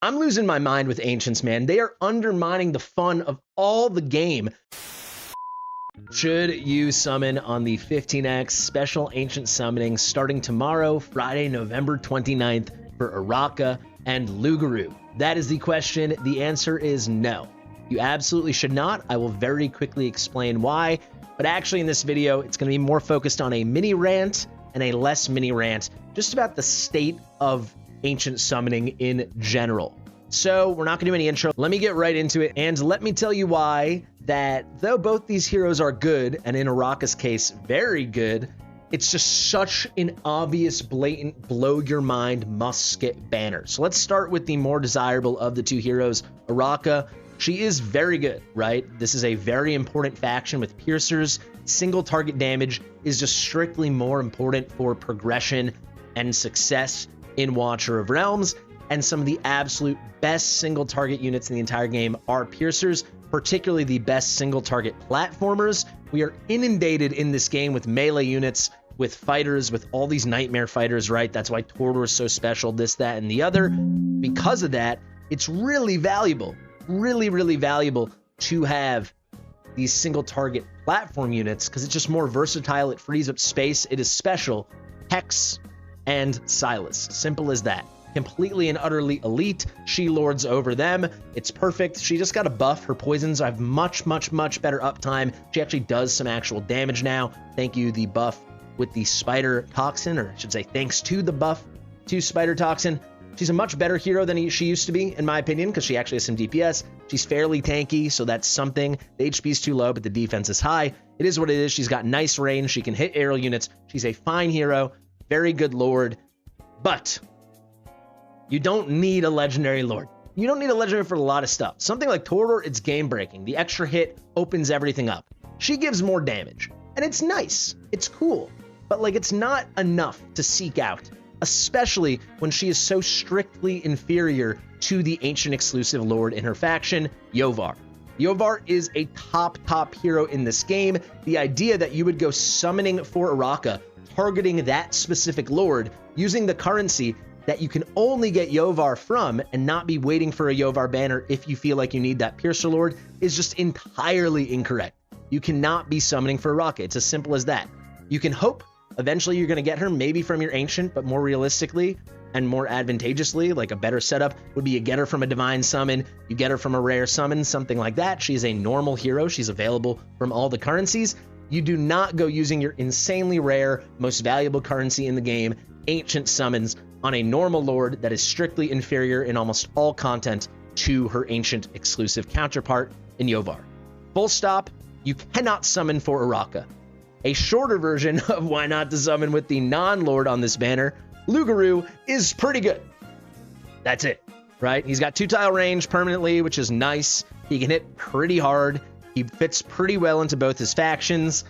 I'm losing my mind with Ancients, man. They are undermining the fun of all the game. Should you summon on the 15x special Ancient summoning starting tomorrow, Friday, November 29th for Aracha and Lugaru? That is the question. The answer is no. You absolutely should not. I will very quickly explain why. But actually in this video, it's going to be more focused on a mini rant and a less mini rant, just about the state of Ancient summoning in general. So we're not going to do any intro. Let me get right into it. And let me tell you why that though both these heroes are good, and in Aracha's case, very good, it's just such an obvious, blatant, blow your mind must-skip banner. So let's start with the more desirable of the two heroes, Aracha. She is very good, right? This is a very important faction with piercers. Single target damage is just strictly more important for progression and success in Watcher of Realms. And some of the absolute best single target units in the entire game are piercers, particularly the best single target platformers. We are inundated in this game with melee units, with fighters, with all these nightmare fighters, right? That's why Tordor is so special, this, that, and the other. Because of that, it's really valuable, really valuable to have these single target platform units because it's just more versatile. It frees up space. It is special. Hex and Silas. Simple as that. Completely and utterly elite. She lords over them. It's perfect. She just got a buff. Her poisons have much better uptime. She actually does some actual damage now. Thank you, the buff with the spider toxin, or I should say thanks to the buff to spider toxin. She's a much better hero than she used to be, in my opinion, because she actually has some DPS. She's fairly tanky, so that's something. The HP is too low, but the defense is high. It is what it is. She's got nice range. She can hit aerial units. She's a fine hero. Very good lord. But you don't need a legendary lord. You don't need a legendary for a lot of stuff. Something like Tordor, it's game breaking. The extra hit opens everything up. She gives more damage, and it's nice. It's cool, but like it's not enough to seek out, especially when she is so strictly inferior to the Ancient exclusive lord in her faction, Yovar. Yovar is a top hero in this game. The idea that you would go summoning for Aracha, targeting that specific lord, using the currency that you can only get Yovar from and not be waiting for a Yovar banner if you feel like you need that Piercer Lord is just entirely incorrect. You cannot be summoning for Aracha. It's as simple as that. You can hope eventually you're going to get her maybe from your Ancient, but more realistically and more advantageously, like a better setup would be you get her from a Divine Summon, you get her from a Rare Summon, something like that. She is a normal hero. She's available from all the currencies. You do not go using your insanely rare, most valuable currency in the game, Ancient summons, on a normal lord that is strictly inferior in almost all content to her Ancient exclusive counterpart in Yovar. Full stop. You cannot summon for Aracha. A shorter version of why not to summon with the non-lord on this banner, Lugaru, is pretty good. That's it, right? He's got 2-tile range permanently, which is nice. He can hit pretty hard. He fits pretty well into both his factions.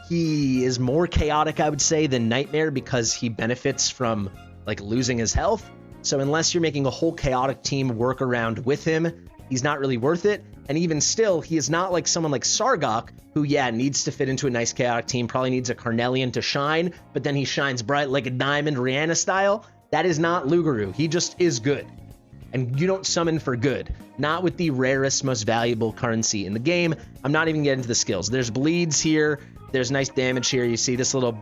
He is more chaotic, I would say, than Nightmare because he benefits from like losing his health. So unless you're making a whole chaotic team work around with him, he's not really worth it. And even still, he is not like someone like Sargok, who, yeah, needs to fit into a nice chaotic team, probably needs a Carnelian to shine, but then he shines bright like a diamond, Rihanna style. That is not Lugaru. He just is good. And you don't summon for good. Not with the rarest, most valuable currency in the game. I'm not even getting into the skills. There's bleeds here. There's nice damage here. You see this little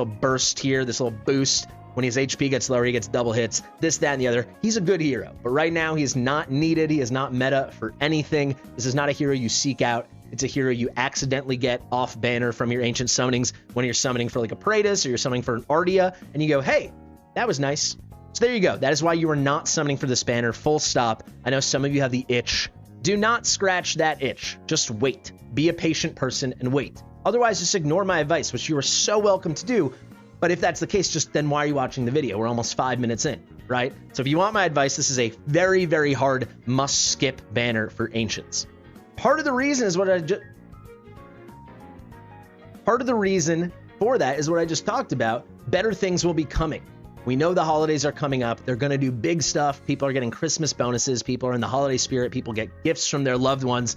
burst here, this little boost. When his HP gets lower, he gets double hits, this, that, and the other. He's a good hero, but right now he is not needed. He is not meta for anything. This is not a hero you seek out. It's a hero you accidentally get off banner from your Ancient summonings when you're summoning for like a Paredes or you're summoning for an Ardia, and you go, hey, that was nice. So there you go. That is why you are not summoning for this banner, full stop. I know some of you have the itch. Do not scratch that itch. Just wait. Be a patient person and wait. Otherwise, just ignore my advice, which you are so welcome to do. But if that's the case, just then why are you watching the video? We're almost 5 minutes in, right? So if you want my advice, this is a very hard must-skip banner for Ancients. Part of the reason for that is what I just talked about. Better things will be coming. We know the holidays are coming up. They're going to do big stuff. People are getting Christmas bonuses. People are in the holiday spirit. People get gifts from their loved ones.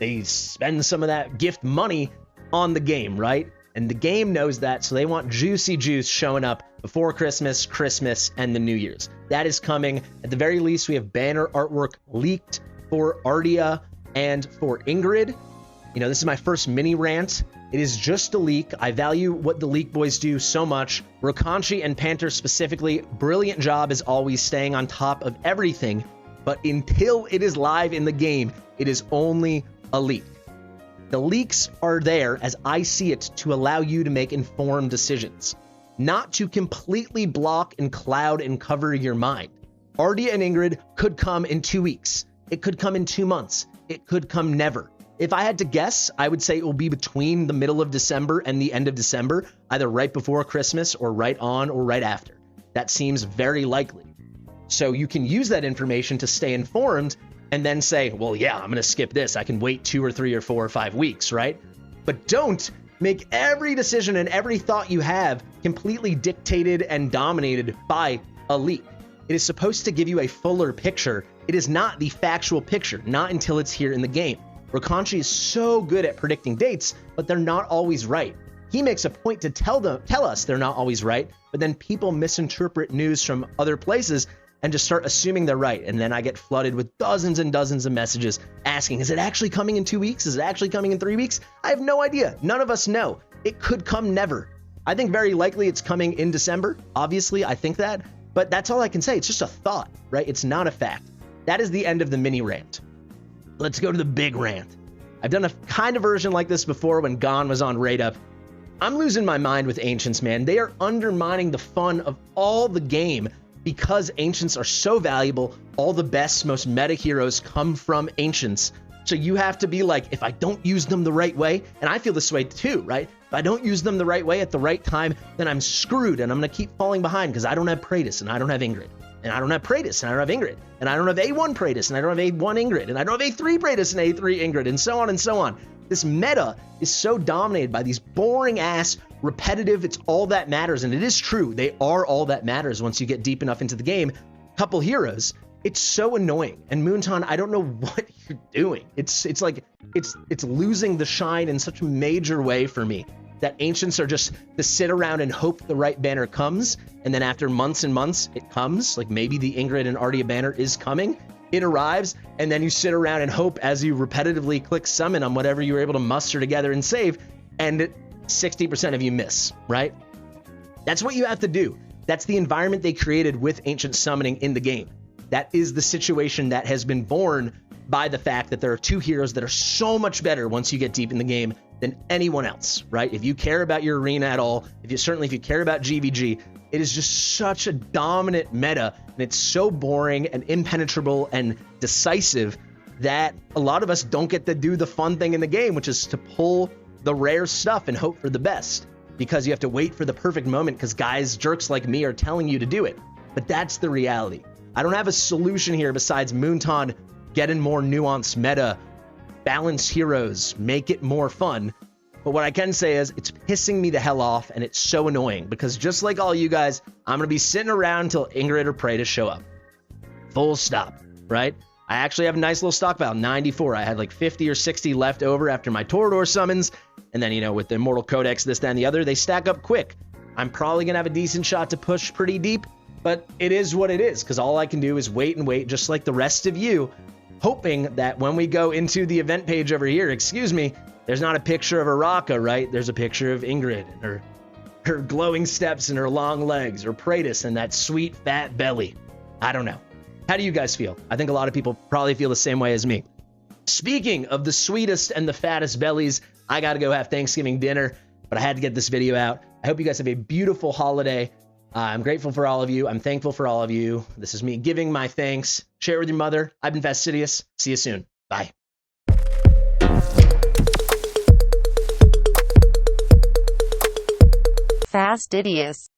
They spend some of that gift money on the game, right? And the game knows that, so they want juicy juice showing up before Christmas, Christmas, and the New Year's. That is coming. At the very least, we have banner artwork leaked for Ardia and for Ingrid. You know, this is my first mini rant. It is just a leak. I value what the leak boys do so much. Rokanchi and Panther specifically, brilliant job as always staying on top of everything. But until it is live in the game, it is only a leak. The leaks are there, as I see it, to allow you to make informed decisions, not to completely block and cloud and cover your mind. Ardia and Ingrid could come in 2 weeks. It could come in 2 months. It could come never. If I had to guess, I would say it will be between the middle of December and the end of December, either right before Christmas or right on or right after. That seems very likely. So you can use that information to stay informed and then say, well, yeah, I'm going to skip this. I can wait 2 or 3 or 4 or 5 weeks, right? But don't make every decision and every thought you have completely dictated and dominated by a leak. It is supposed to give you a fuller picture. It is not the factual picture, not until it's here in the game. Rokanchi is so good at predicting dates, but they're not always right. He makes a point to tell us they're not always right, but then people misinterpret news from other places and just start assuming they're right. And then I get flooded with dozens and dozens of messages asking, is it actually coming in 2 weeks? Is it actually coming in 3 weeks? I have no idea. None of us know. It could come never. I think very likely it's coming in December. Obviously, I think that, but that's all I can say. It's just a thought, right? It's not a fact. That is the end of the mini rant. Let's go to the big rant. I've done a kind of version like this before when Gon was on Raid Up. I'm losing my mind with Ancients, man. They are undermining the fun of all the game because Ancients are so valuable. All the best, most meta heroes come from Ancients. So you have to be like, if I don't use them the right way, and I feel this way too, right? If I don't use them the right way at the right time, then I'm screwed and I'm going to keep falling behind because I don't have Praetus and I don't have Ingrid. And I don't have Praetus, and I don't have Ingrid. And I don't have A1 Praetus, and I don't have A1 Ingrid. And I don't have A3 Praetus and A3 Ingrid, and so on and so on. This meta is so dominated by these boring-ass, repetitive, it's all that matters. And it is true, they are all that matters once you get deep enough into the game. Couple heroes. It's so annoying. And Moonton, I don't know what you're doing. It's losing the shine in such a major way for me. That Ancients are just to sit around and hope the right banner comes, and then after months and months, it comes. Like maybe the Ingrid and Ardia banner is coming, it arrives, and then you sit around and hope as you repetitively click summon on whatever you were able to muster together and save, and 60% of you miss, right? That's what you have to do. That's the environment they created with Ancient Summoning in the game. That is the situation that has been born by the fact that there are 2 heroes that are so much better once you get deep in the game than anyone else, right? If you care about your arena at all, if you care about GVG, it is just such a dominant meta, and it's so boring and impenetrable and decisive that a lot of us don't get to do the fun thing in the game, which is to pull the rare stuff and hope for the best, because you have to wait for the perfect moment because guys, jerks like me are telling you to do it. But that's the reality. I don't have a solution here besides Moonton getting more nuanced meta, balance heroes, make it more fun. But what I can say is it's pissing me the hell off, and it's so annoying because just like all you guys, I'm going to be sitting around until Ingrid or Praetus show up. Full stop, right? I actually have a nice little stockpile, 94. I had like 50 or 60 left over after my Torador summons. And then, you know, with the Immortal Codex, this, that, and the other, they stack up quick. I'm probably going to have a decent shot to push pretty deep, but it is what it is because all I can do is wait and wait just like the rest of you, hoping that when we go into the event page over here, excuse me, there's not a picture of Aracha, right? There's a picture of Ingrid and her glowing steps and her long legs, or Praetus and that sweet fat belly. I don't know. How do you guys feel? I think a lot of people probably feel the same way as me. Speaking of the sweetest and the fattest bellies, I got to go have Thanksgiving dinner, but I had to get this video out. I hope you guys have a beautiful holiday. I'm grateful for all of you. I'm thankful for all of you. This is me giving my thanks. Share it with your mother. I've been Fastidious. See you soon. Bye. Fastidious.